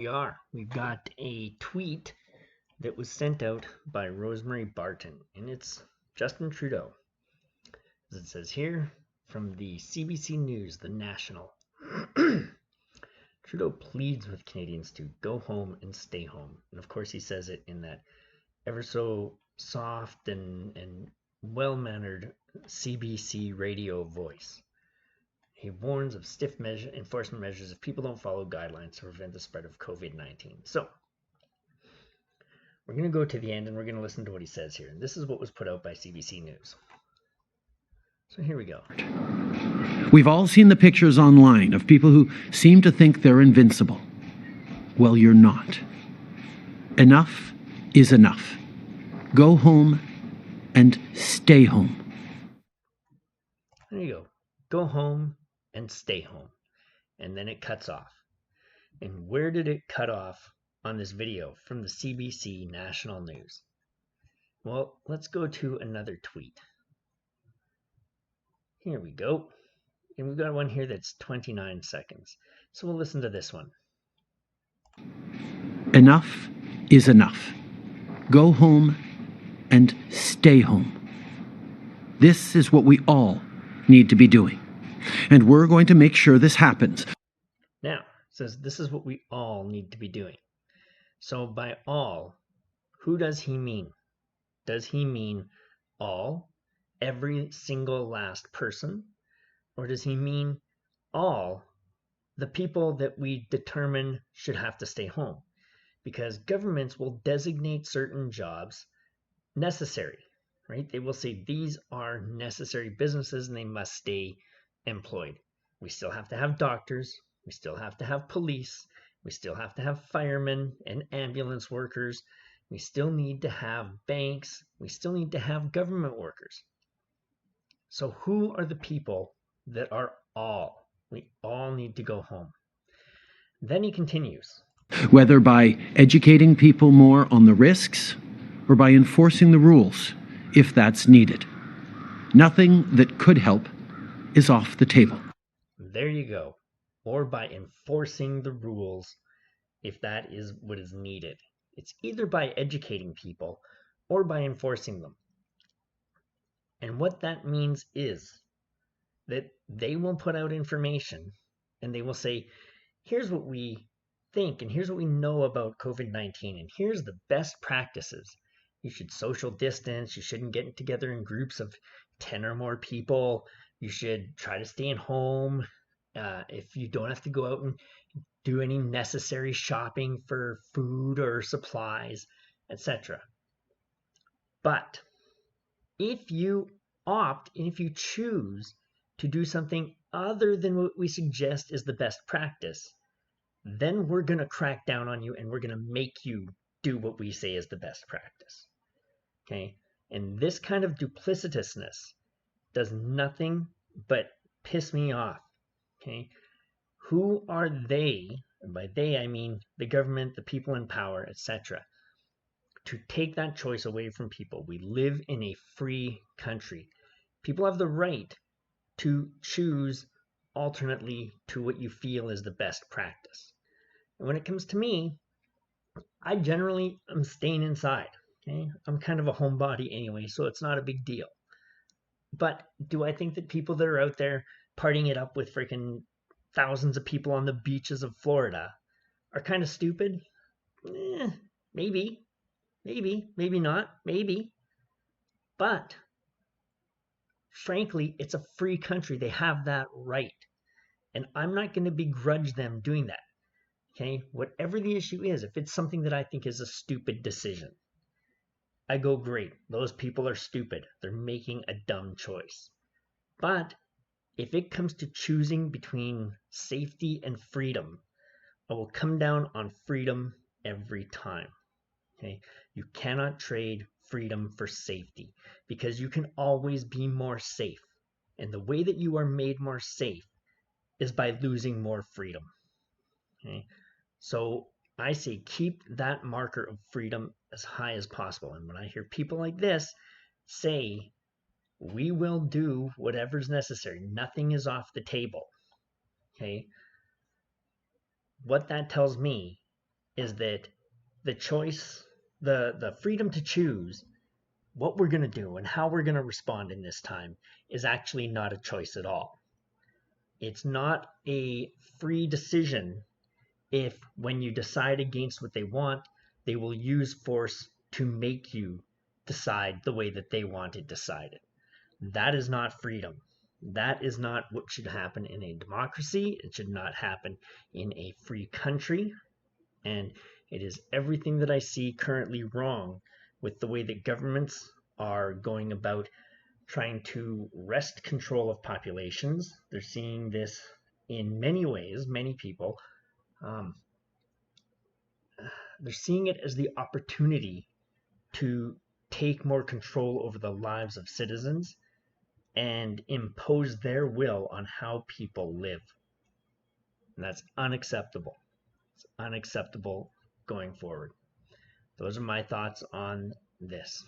We are. We've got a tweet that was sent out by Rosemary Barton, and it's Justin Trudeau. As it says here, from the CBC News, The National. Trudeau pleads with Canadians to go home and stay home. And of course, he says it in that ever so soft and well-mannered CBC radio voice. He warns of stiff enforcement measures if people don't follow guidelines to prevent the spread of COVID-19. So, we're going to go to the end and we're going to listen to what he says here. And this is what was put out by CBC News. So here we go. We've all seen the pictures online of people who seem to think they're invincible. Well, you're not. Enough is enough. Go home and stay home. There you go. Go home and stay home. And then it cuts off. And where did it cut off on this video from the CBC National News? Well, let's go to another tweet. Here we go. And we've got one here that's 29 seconds. So we'll listen to this one. Enough is enough. Go home and stay home. This is what we all need to be doing. And we're going to make sure this happens. Now, it says this is what we all need to be doing. So by all, who does he mean? Does he mean all, every single last person? Or does he mean all the people that we determine should have to stay home? Because governments will designate certain jobs necessary, right? They will say these are necessary businesses and they must stay employed. We still have to have doctors. We still have to have police. We still have to have firemen and ambulance workers. We still need to have banks. We still need to have government workers. So who are the people that are all? We all need to go home. Then he continues. Whether by educating people more on the risks or by enforcing the rules, if that's needed. Nothing that could help is off the table. There you go. Or by enforcing the rules, if that is what is needed. It's either by educating people or by enforcing them. And what that means is that they will put out information and they will say, here's what we think and here's what we know about COVID-19 and here's the best practices. You should social distance. You shouldn't get together in groups of 10 or more people. You should try to stay at home. If you don't have to go out and do any necessary shopping for food or supplies, etc. But if you opt and if you choose to do something other than what we suggest is the best practice, then we're going to crack down on you and we're going to make you do what we say is the best practice. Okay? And this kind of duplicitousness does nothing but piss me off. Okay? Who are they, and by they I mean the government, the people in power, etc., to take that choice away from people? We live in a free country. People have the right to choose alternately to what you feel is the best practice. And when it comes to me, I generally am staying inside. Okay? I'm kind of a homebody anyway, so it's not a big deal. But do I think that people that are out there partying it up with freaking thousands of people on the beaches of Florida are kind of stupid? Maybe. Maybe not. Maybe. But frankly, it's a free country. They have that right. And I'm not going to begrudge them doing that. Okay? Whatever the issue is, if it's something that I think is a stupid decision, I go, great. Those people are stupid. They're making a dumb choice. But if it comes to choosing between safety and freedom, I will come down on freedom every time. Okay? You cannot trade freedom for safety because you can always be more safe. And the way that you are made more safe is by losing more freedom. Okay? So I say keep that marker of freedom as high as possible. And when I hear people like this say, we will do whatever's necessary, nothing is off the table. Okay? What that tells me is that the choice, the freedom to choose what we're going to do and how we're going to respond in this time is actually not a choice at all. It's not a free decision if when you decide against what they want, they will use force to make you decide the way that they want it decided. That is not freedom. That is not what should happen in a democracy. It should not happen in a free country. And it is everything that I see currently wrong with the way that governments are going about trying to wrest control of populations. They're seeing this in many ways, many people. Um, they're seeing it as the opportunity to take more control over the lives of citizens and impose their will on how people live. And that's unacceptable. It's unacceptable going forward. Those are my thoughts on this.